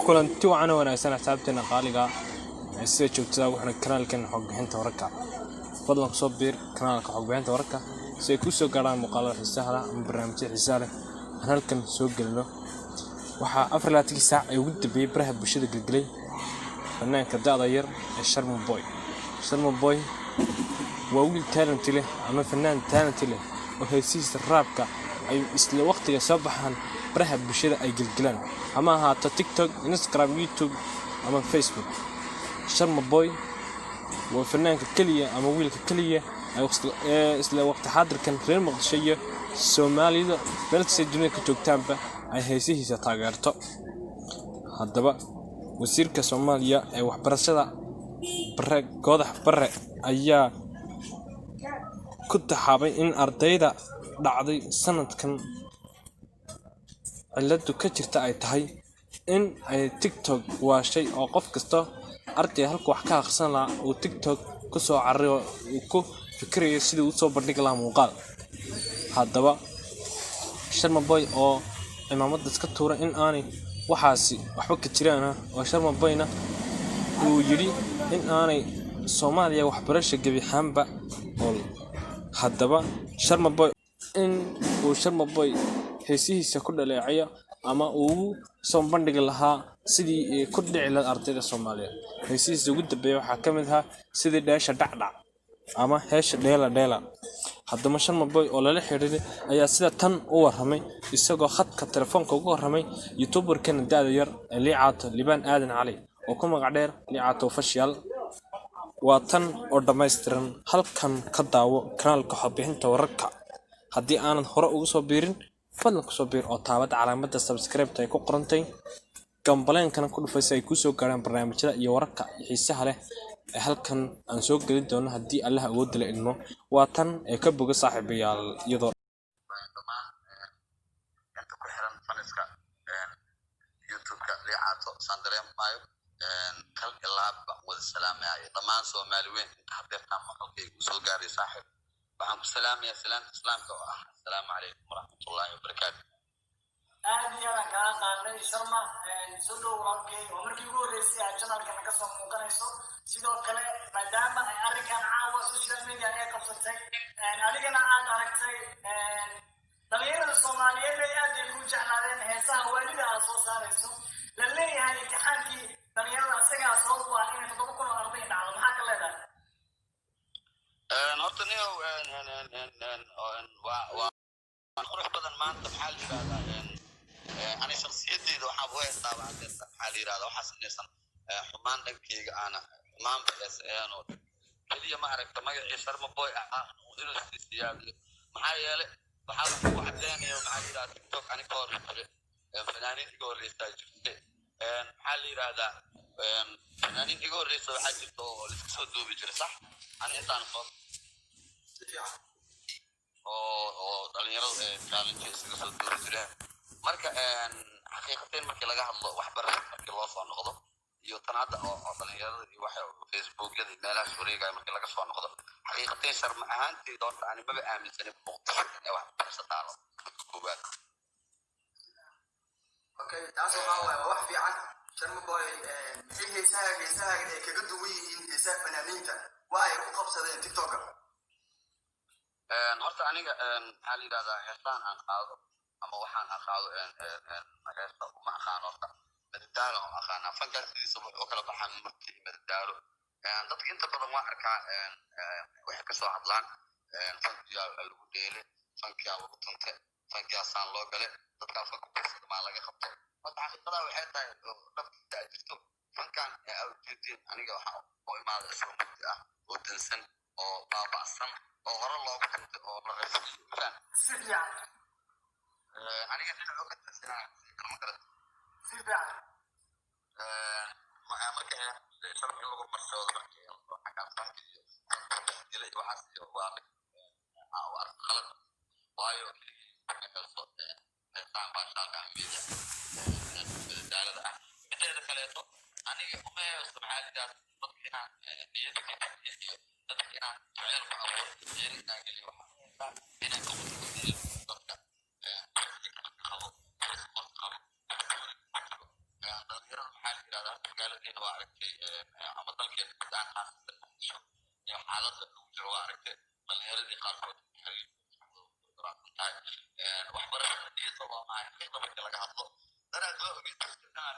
kulanti wacan wanaagsan xisaabteena qaaliga sida joogtada waxaan kanaalkan xog bixinta wararka fadlan ku soo biir kanaalka xog bixinta wararka si ay ku soo gaaraan muuqaalada xiisaha leh ama barnaamijyada xiisaha leh aan halkan soo gelino waxaa 24 saac ay ugu dambeeyay baraha bulshada galgalay fanaanka da'da yar ee Sharma Boy waa wiil talent leh ama fanaan talent leh oo heesiisa raabka ay isla waqtiga soo baxaan baraha bulshada ay galgalaan ama ahaato TikTok, Instagram, YouTube ama Facebook. Sharma Boy waa fanaanka kaliya ama wiilka kaliya ay isla waqti xaadirkan reer Muqdisho iyo Soomaalida meelkasta dunida ka joogtaanba ay heesihiisa taageerto. Haddaba wasiirka Soomaaliya ee waxbarashada Goodax Barre ayaa ku taxaabay in ardayda dhacday sanadkan ciladu ka jirta ay tahay in ay TikTok waa shay oo qof kasta arday halka wax ka akhrisan lahaa uu TikTok ku soo carriyo uu ku fikirayo sidii uu soo bandhigi lahaa muuqaal. Haddaba Sharma Boy oo cimaamada iska tuura in aanay waxaasi waxba ka jiraan oo Sharma Boyna uu yiri in aanay Soomaaliya waxbarasho gabi ahaanba oo haddaba Sharma Boy heesihiisa ku dhaleecaya ama uu soo bandhigi lahaa sidii ku dhici lahayd ardayda Soomaaliyeed. Heesihiisa ugu dambeeyay waxaa ka mid ah sidii dheesha dhacdhac ama heesha dheela. Haddaba Sharma Boy oo lala xiriiray ayaa sida tan u warramay isagoo khadka telefoonka ugu warramay YouTuber-kan da'da yar ee Liicaato Libaan Aadan Cali oo ku magac dheer Liicaato Official. waa tan oo dhammaystiran halkan ka daawo kanaalka xog bixinta wararka. Haddii aanad hore ugu soo biirin fadlan ku soo biir oo taabada calaamadda subscribe ay ku qorantay gambaleenkana ku dhufay si ay ku soo gaaraan barnaamijyada iyo wararka xiisaha leh ee halkan aan soo gelin doono haddii Allah awood leh ilmo. waa tan ee ka boga saaxiibayaal iyadoo YouTube-ka Liicaato Sandareem maayo kal ilaab wada salaamaya dhammaan Soomaaliyeed hadda maqalkay ku soo gaaray saaxiib waxaan ku salaamayaa salaanta islaamka oo ah assalaamu calaykum waraxmatullaahi wabarakaatuh. aad iyo aad ka qaadnay Sharma soo dhawaaqay oo markii ugu horeysay ay channelka ka soo muuqanayso sidoo kale maadaama ay arrinkan caawa social media ay qabsatay adigana aad aragtay dhalinyarada Soomaaliyeed ay aad u jeclaadeen heesaha waalida aad soo saarayso la leeyahay imtixaankii dhalinyarada asaga soo waa in 7 kun oo arday dhacdo maxaa ka leedahay horta niyow waa qurux badan maanta maxaa la yiraahdaa ani shakhsiyadeeda waxaa u heystaa maxaa la yiraahdaa waxaa samaysan xumaan dhankeyga ana xumaan badeesaano kaliya ma aragta magacii Sharma Boy inuu siyaadiyo maxaa yeelay waxaa lagu caddeynaya maxaa la yiraahdaa TikTok ani ka horreeyay fanaaniin iga horreysay jirtay maxaa la yiraahdaa fanaaniin iga horreysay waxaa jirta oo la isku soo duubi jiray sax ani intaan soo oo dhalinyarada challenge iska soo duubi jiray marka xaqiiqatan markii laga hadlo waxbarashada markii loo soo noqdo iyo tan hadda oo dhalinyarada iyo waxa Facebook-yada meelaha wareegaya markii laga soo noqdo xaqiiqatan Sharma ahaantii doonta ani maba aaminsan in waxbarashada taalo koobaad. Okay, taas waa wax fiican. Sharma Boy heesaha ay kaga duwan yihiin heesaha fanaaniinta waa ay ku qabsadeen TikTok-ka. horta aniga maxaa la yiraahdaa heesaan aan qaado ama waxaan qaado heesta uma aqaan horta madadaalo aan aqaana fankaasiisa wuxuu kala baxaan markii madadaalo dadka inta badan waa arkaa waxay ka soo hadlaan fankiyaa lagu dheelay fankiyaa lagu tuntay fankiyaasaan loo galay dadkaas ku qabsada maa laga qabto marka xaqiiqada waxay tahay dhabta jirto fankan awjeedin aniga waxaa oo imaada isoo mugdi ah oo dansan oo baaba'san oo hore loogu xirtay oo la raysay si fiican aniga dhinaca ka tirsanaa kama garan si fiican marka Sharma lagu marsado markii waxa ka fankiyo ilaa waxaas iyo waa qalad waayo soo heestaan baashaaka amida daalada ah inteeda kaleeto aniga uma heesto maxaa la yidhahdaa dadkina niyadda dadkina jecel ku abuuro jeerinta geli waxaa inay dadka qabo dhalinyarada maxaa la yidhahdaa magaaladiina waa aragtay ama dalkeena guddaan khaasatan muqdisho iyo xaaladda lagu jiro waa aragtay dhalinyaradii qaarkood waxbarashada iyadoo waa mahay qiiqa marka laga hadlo daraad loo ogeysta isticmaal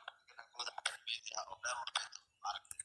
gudaha meediyaha oo meel walba aragtay